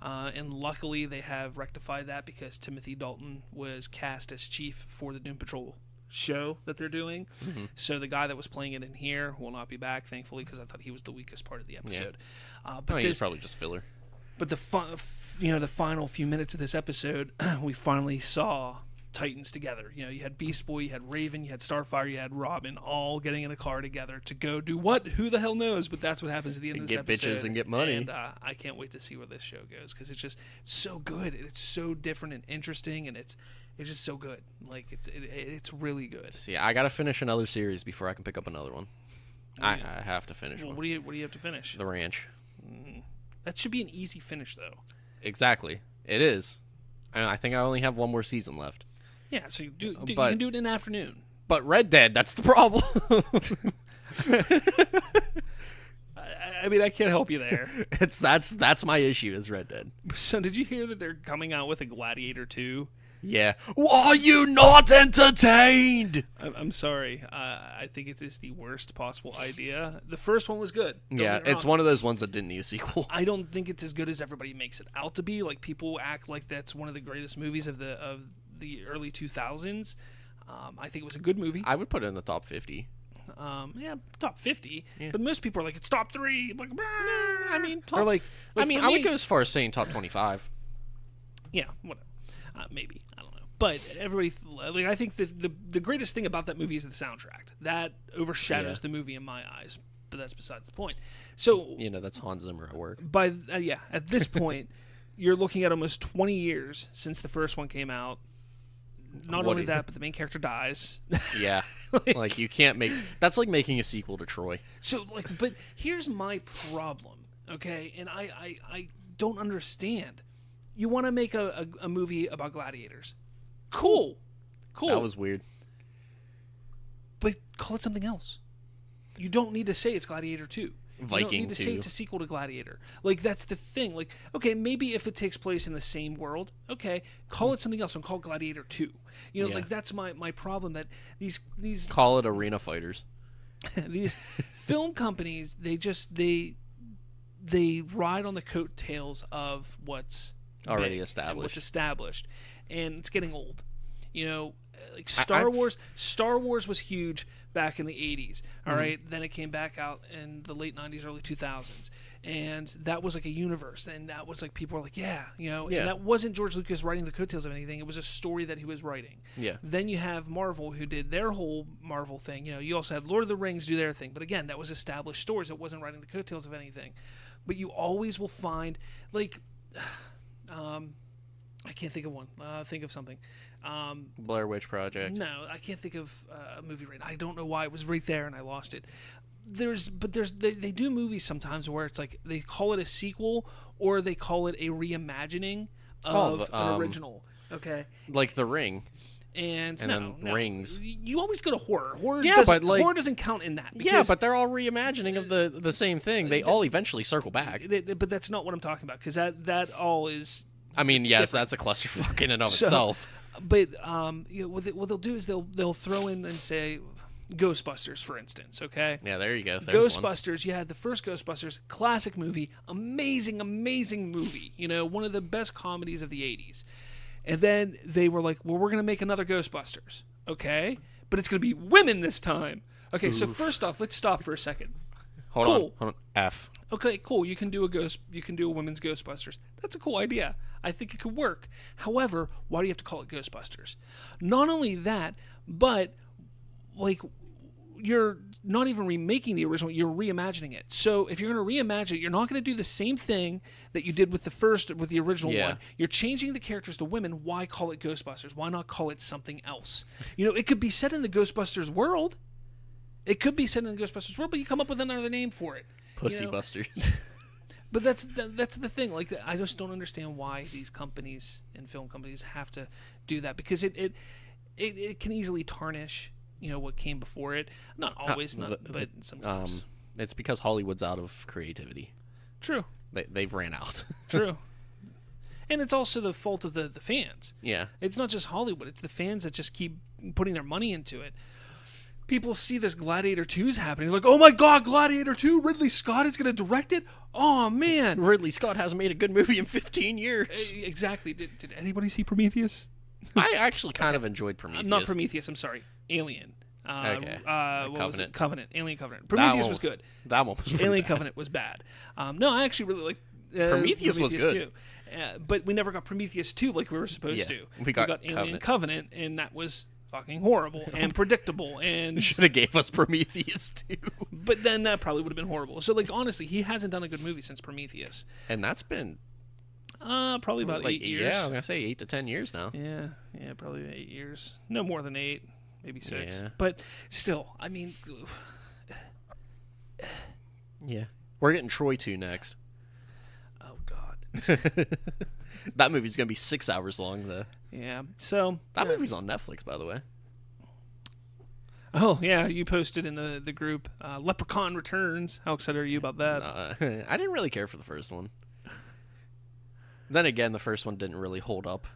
And luckily they have rectified that, because Timothy Dalton was cast as Chief for the Doom Patrol show that they're doing. So the guy that was playing it in here will not be back, thankfully, because I thought he was the weakest part of the episode. But he's probably just filler. But the final few minutes of this episode, we finally saw Titans together. You had Beast Boy, you had Raven, you had Starfire, you had Robin, all getting in a car together to go do what? Who the hell knows? But that's what happens at the end of this episode. Get bitches and get money. And I can't wait to see where this show goes, because it's just so good. It's so different and interesting, and it's just so good. Like it's really good. See, I gotta finish another series before I can pick up another one. I have to finish one. What do you have to finish? The Ranch. That should be an easy finish, though. Exactly, it is. And I think I only have one more season left. Yeah, so you can do it in an afternoon. But Red Dead, that's the problem. I mean, I can't help you there. That's my issue is Red Dead. So did you hear that they're coming out with a Gladiator 2? Yeah. Are you not entertained? I'm sorry. I think it is the worst possible idea. The first one was good. Yeah, it's one of those ones that didn't need a sequel. I don't think it's as good as everybody makes it out to be. Like, people act like that's one of the greatest movies of the early 2000s. I think it was a good movie. I would put it in the top 50. Top 50. Yeah. But most people are like, it's top 3. I'm like, I mean, or like I would go as far as saying top 25. Yeah, whatever. Maybe, I don't know. But everybody, I think the greatest thing about that movie is the soundtrack. That overshadows the movie in my eyes. But that's besides the point. So that's Hans Zimmer at work. At this point, you're looking at almost 20 years since the first one came out. not What only do you- that, but the main character dies. Yeah. Like, you can't make... That's like making a sequel to Troy. So, like, but here's my problem, okay? And I don't understand. You want to make a movie about gladiators. Cool. That was weird. But call it something else. You don't need to say it's Gladiator 2. You don't Viking need to say 2. it's a sequel to Gladiator. Like, that's the thing. Like, okay, maybe if it takes place in the same world, okay, call it something else and call it Gladiator 2. You know, Yeah. like, that's my problem, that these Call it Arena Fighters. these film companies, they ride on the coattails of what's Already big established. and what's established, and it's getting old. You know, like I've- Star Wars was huge back in the 80s. All Mm-hmm. right, then it came back out in the late 90s, early 2000s, and that was like a universe, and that was like people were like, yeah, you know, Yeah. and that wasn't George Lucas writing the coattails of anything. It was a story that he was writing. Yeah. Then you have Marvel, who did their whole Marvel thing. You know, you also had Lord of the Rings do their thing, but again, that was established stories. It wasn't writing the coattails of anything. But you always will find, like, I can't think of one. Think of something. Blair Witch Project. No, I can't think of a movie right now. I don't know why. It was right there and I lost it. They do movies sometimes where it's like they call it a sequel or they call it a reimagining of an original. Okay. Like The Ring. And then no, Rings. You always go to horror. Horror, Yeah, doesn't, but, like- horror doesn't count in that. Yeah, because but they're all reimagining of the same thing. They all eventually circle back. but that's not what I'm talking about, because that all is. I mean, it's yes, different. that's a clusterfuck in and of So- itself. But you know, what they'll do is they'll throw in and say Ghostbusters, for instance. Okay. Yeah, there you go. There's one. Ghostbusters, you had the first Ghostbusters, classic movie, amazing movie, you know, one of the best comedies of the 80s. And then they were like, well, we're going to make another Ghostbusters, okay? But it's going to be women this time. Okay, so first off, let's stop for a second. Hold on. F. Okay, cool. You can do a women's Ghostbusters. That's a cool idea. I think it could work. However, why do you have to call it Ghostbusters? Not only that, but like you're not even remaking the original, you're reimagining it. So if you're going to reimagine it, you're not going to do the same thing that you did with the original Yeah. one. You're changing the characters to women. Why call it Ghostbusters? Why not call it something else? You know, it could be set in the Ghostbusters world. It could be set in the Ghostbusters world, but you come up with another name for it. Pussy You know? Busters. But that's the thing. Like, I just don't understand why these companies and film companies have to do that, because it can easily tarnish, you know, what came before it. Not always, but sometimes. It's because Hollywood's out of creativity. True. They've ran out. True. And it's also the fault of the fans. Yeah. It's not just Hollywood. It's the fans that just keep putting their money into it. People see this Gladiator 2's happening. They're like, oh my God, Gladiator 2? Ridley Scott is going to direct it? Oh, man. Ridley Scott hasn't made a good movie in 15 years. Exactly. Did anybody see Prometheus? I actually kind of enjoyed Prometheus. Not Prometheus, I'm sorry. Alien. Okay. What was Covenant. it? Covenant. Alien Covenant. Prometheus one- was good. That one was really Alien bad. Covenant was bad. No, I actually really liked Prometheus was good. too. But we never got Prometheus 2 like we were supposed Yeah, to. we got Alien Covenant, and that was fucking horrible and predictable. And Should have gave us Prometheus too. but then that probably would have been horrible. So, like, honestly, he hasn't done a good movie since Prometheus. And that's been Probably about like 8 years. Yeah, I was gonna say 8 to 10 years now. Yeah, probably 8 years. No more than 8, maybe 6. Yeah. But still, I mean, Yeah. We're getting Troy 2 next. oh God. That movie's gonna be 6 hours long though. Yeah. So That movie's on Netflix, by the way. Oh yeah, you posted in the group. Leprechaun Returns. How excited are you about that? I didn't really care for the first one. Then again, the first one didn't really hold up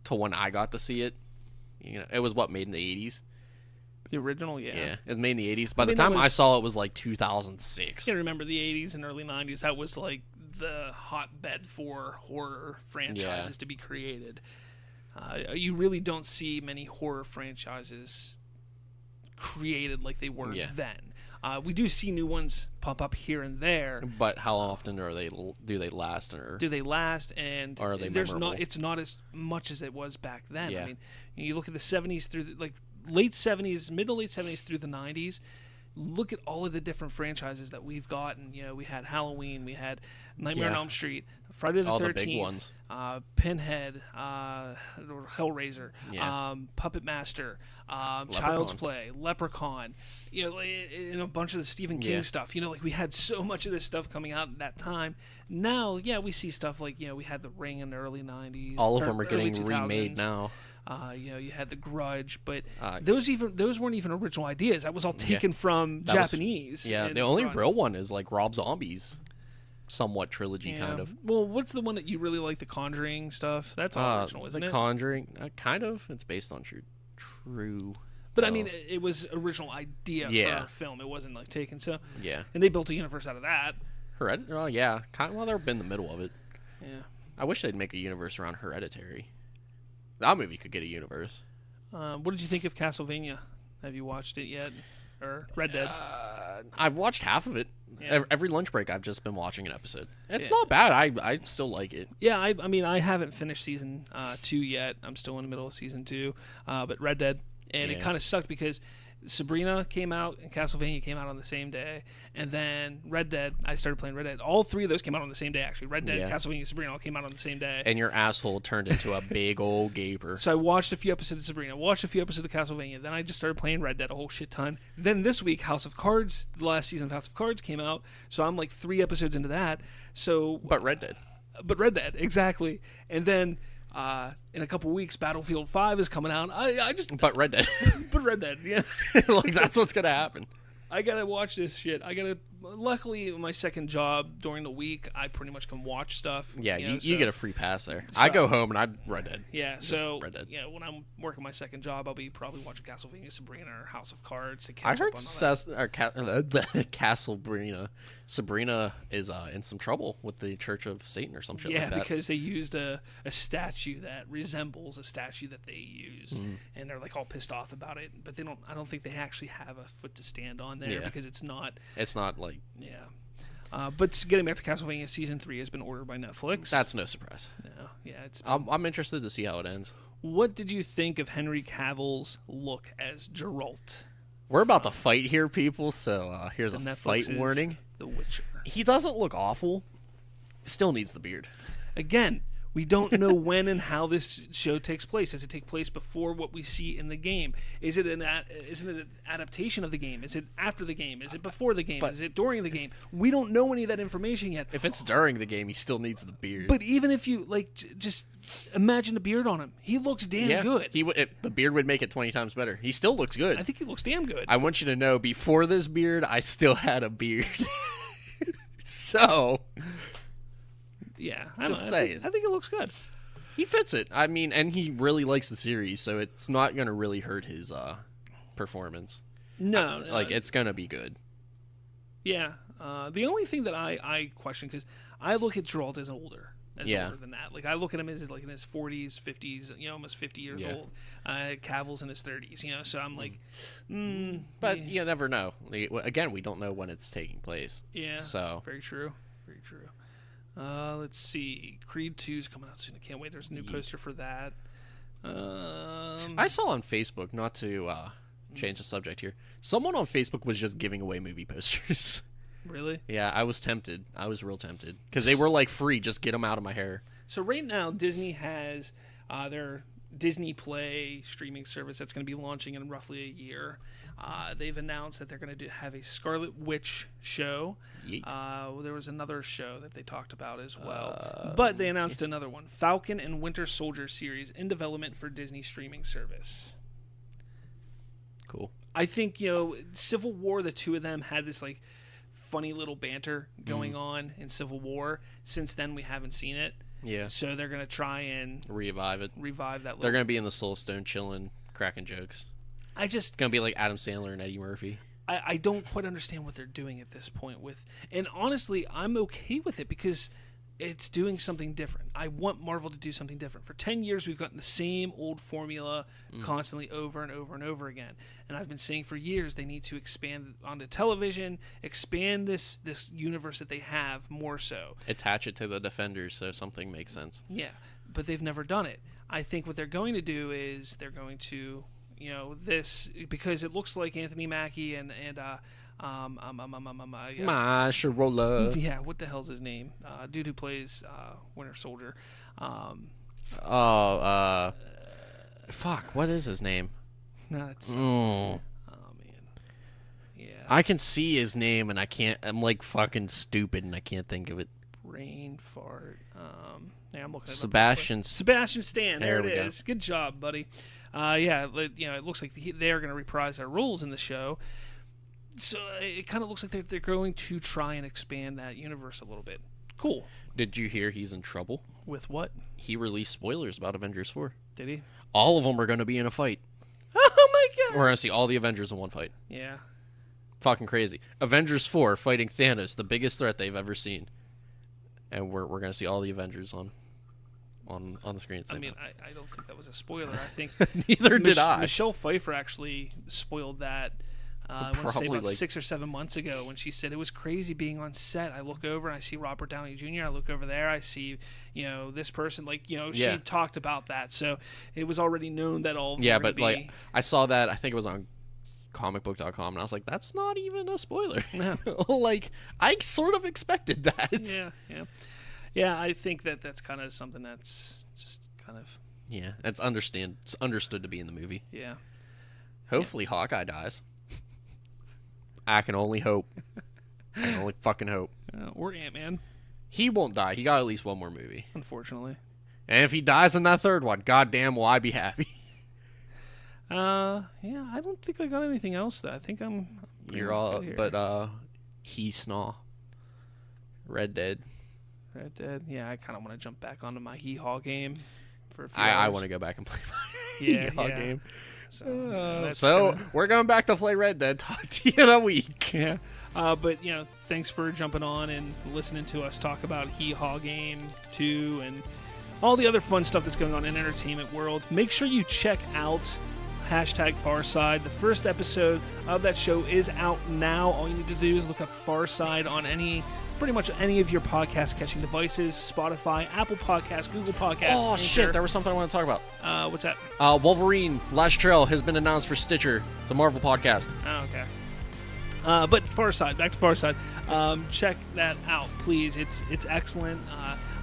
to when I got to see it. You know, it was made in the 80s. The original, yeah. Yeah, it was made in the 80s. By I mean, the time that I was- saw it was like 2006. You gotta remember the 80s and early 90s. That was like the hotbed for horror franchises to be created. You really don't see many horror franchises created like they were then. We do see new ones pop up here and there. But how often do they last? Or Do they last? And Are they there's memorable? not. It's not as much as it was back then. Yeah. I mean, you look at the 70s through late 70s, mid to late 70s through the 90s. look at all of the different franchises that we've gotten. You know, we had Halloween, we had Nightmare on Elm Street, Friday the All 13th, the big ones. Pinhead, Hellraiser, Puppet Master, Child's Play, Leprechaun, you know, and a bunch of the Stephen King stuff. You know, like we had so much of this stuff coming out at that time. Now, we see stuff like, you know, we had The Ring in the early 90s. All of them are getting remade now. You know, you had The Grudge, but those weren't even original ideas. That was all taken from Japanese. The only real one is like Rob Zombie's somewhat trilogy kind of. Well, what's the one that you really like? The Conjuring stuff. That's all original, isn't it? The Conjuring, kind of. It's based on true. But I mean, it was original idea for a film. It wasn't like taken. So and they built a universe out of that. Hereditary. Well, they've been in the middle of it. Yeah. I wish they'd make a universe around Hereditary. That movie could get a universe. What did you think of Castlevania? Have you watched it yet? Or Red Dead? I've watched half of it. Yeah. Every lunch break, I've just been watching an episode. It's not bad. I still like it. Yeah, I mean, I haven't finished season 2 yet. I'm still in the middle of season 2. But Red Dead, and it kind of sucked because Sabrina came out and Castlevania came out on the same day, and then Red Dead, I started playing Red Dead. All three of those came out on the same day, actually. Red Dead, Castlevania, Sabrina all came out on the same day. And your asshole turned into a big old gaper. So I watched a few episodes of Sabrina, watched a few episodes of Castlevania, then I just started playing Red Dead a whole shit ton. Then this week, House of Cards, the last season of House of Cards came out, so I'm like 3 episodes into that. But Red Dead, exactly. And then in a couple weeks, Battlefield 5 is coming out. But Red Dead. But Red Dead, yeah. Like, that's what's going to happen. I got to watch this shit. Luckily, my second job during the week, I pretty much can watch stuff. Yeah, you get a free pass there. So, I go home and I Red Dead. Yeah, so Red Dead. When I'm working my second job, I'll be probably watching Castlevania, Sabrina, or House of Cards to catch I up heard on Castlevania. Sabrina is in some trouble with the Church of Satan or some shit like that. Yeah, because they used a statue that resembles a statue that they use, and they're like all pissed off about it. But I don't think they actually have a foot to stand on there because it's not. It's not like. Yeah. But getting back to Castlevania, season 3 has been ordered by Netflix. That's no surprise. No, it's. I'm interested to see how it ends. What did you think of Henry Cavill's look as Geralt? We're about to fight here, people. So here's a fight warning. The Witcher. He doesn't look awful. Still needs the beard. Again, we don't know when and how this show takes place. Does it take place before what we see in the game? Is it an adaptation of the game? Is it after the game? Is it before the game? Is it during the game? We don't know any of that information yet. If it's during the game, he still needs the beard. But even if you just imagine the beard on him, he looks damn good. The beard would make it 20 times better. He still looks good. I think he looks damn good. I want you to know, before this beard, I still had a beard. So. Yeah, I think it looks good. He fits it. I mean, and he really likes the series, so it's not going to really hurt his performance. No, it's going to be good. Yeah. The only thing that I question, because I look at Geralt as older than that. Like, I look at him as like in his 40s, 50s, almost 50 years old. Cavill's in his 30s, so I'm like, But you never know. Again, we don't know when it's taking place. Yeah. So very true. Very true. Let's see. Creed 2 is coming out soon. I can't wait. There's a new poster for that. I saw on Facebook, not to change the subject here, someone on Facebook was just giving away movie posters. Really? Yeah, I was tempted. I was real tempted. Because they were like free. Just get them out of my hair. So right now, Disney has their Disney Play streaming service that's going to be launching in roughly a year. They've announced that they're going to have a Scarlet Witch show. There was another show that they talked about as well. But they announced another one, Falcon and Winter Soldier series in development for Disney streaming service. Cool. I think, Civil War, the two of them had this like funny little banter going on in Civil War. Since then, we haven't seen it. Yeah. So they're going to try and revive that. They're going to be in the Soul Stone chilling, cracking jokes. It's going to be like Adam Sandler and Eddie Murphy. I don't quite understand what they're doing at this point and honestly, I'm okay with it because it's doing something different. I want Marvel to do something different. For 10 years, we've gotten the same old formula constantly over and over and over again. And I've been saying for years they need to expand onto television, expand this universe that they have more so. Attach it to the Defenders so something makes sense. Yeah, but they've never done it. I think what they're going to do is they're going to, this, because it looks like Anthony Mackie and Masharola. Yeah, what the hell's his name? Dude who plays Winter Soldier. Fuck, what is his name? No, it's Oh man. Yeah. I can see his name and I can't. I'm like fucking stupid and I can't think of it. Brain fart. Yeah, I'm looking at Sebastian Stan. There There it we go. is. Good job, buddy. Yeah, it looks like they're going to reprise their roles in the show. So it kind of looks like they're going to try and expand that universe a little bit. Cool. Did you hear he's in trouble? With what? He released spoilers about Avengers 4. Did he? All of them are going to be in a fight. Oh my god. We're going to see all the Avengers in one fight. Yeah. Fucking crazy. Avengers 4 fighting Thanos, the biggest threat they've ever seen. And we're going to see all the Avengers on the screen at the same time. I don't think that was a spoiler. I think Neither did I. Michelle Pfeiffer actually spoiled that. I want to say Probably about 6 or 7 months ago when she said it was crazy being on set. I look over and I see Robert Downey Jr. I look over there, I see this person. She talked about that, so it was already known that all. Of them were gonna be... I saw that. I think it was on comicbook.com, and I was like, that's not even a spoiler. No. I sort of expected that. Yeah. I think that's kind of something that's just kind of. Yeah, it's understood to be in the movie. Yeah. Hopefully, Hawkeye dies. I can only hope. I can only fucking hope. Or Ant-Man. He won't die. He got at least one more movie. Unfortunately. And if he dies in that third one, goddamn, will I be happy? Yeah, I don't think I got anything else. Though I think I'm. You're all, but he snaw. Red Dead. Red Dead. Yeah, I kind of want to jump back onto my hee-haw game for a few I hours. want to go back and play my hee-haw game. So, we're going back to play Red Dead. Talk to you in a week. Yeah. But thanks for jumping on and listening to us talk about Hee-Haw Game 2 and all the other fun stuff that's going on in entertainment world. Make sure you check out #Farside. The first episode of that show is out now. All you need to do is look up Farside on pretty much any of your podcast catching devices: Spotify, Apple Podcasts, Google Podcasts. Oh, Anchor. shit. There was something I want to talk about. What's that? Wolverine Last Trail has been announced for Stitcher. It's a Marvel podcast. Oh, okay. But Farside, back to Farside. Check that out, please. It's excellent.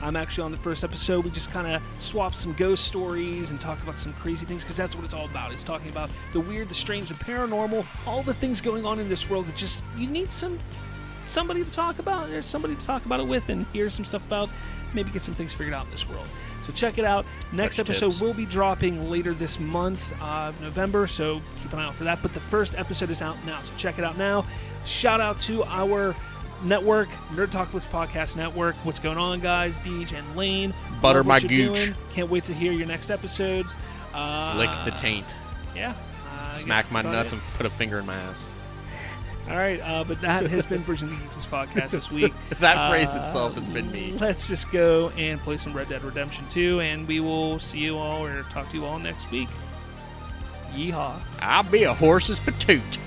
I'm actually on the first episode. We just kind of swap some ghost stories and talk about some crazy things, because that's what it's all about. It's talking about the weird, the strange, the paranormal, all the things going on in this world that just, you need somebody to talk about. There's somebody to talk about it with and hear some stuff about. Maybe get some things figured out in this world. So check it out. Next episode will be dropping later this month, November, so keep an eye out for that. But the first episode is out now, so check it out now. Shout out to our network, Nerd Talkless Podcast Network. What's going on, guys? Deej and Lane. Butter Love my what you're gooch. doing. Can't wait to hear your next episodes. Lick the taint. Yeah. Smack my nuts and put a finger in my ass. All right, but that has been Bridging the Geekdoms podcast this week. That phrase itself has been me. Let's just go and play some Red Dead Redemption 2, and we will see you all or talk to you all next week. Yeehaw. I'll be a horse's patoot.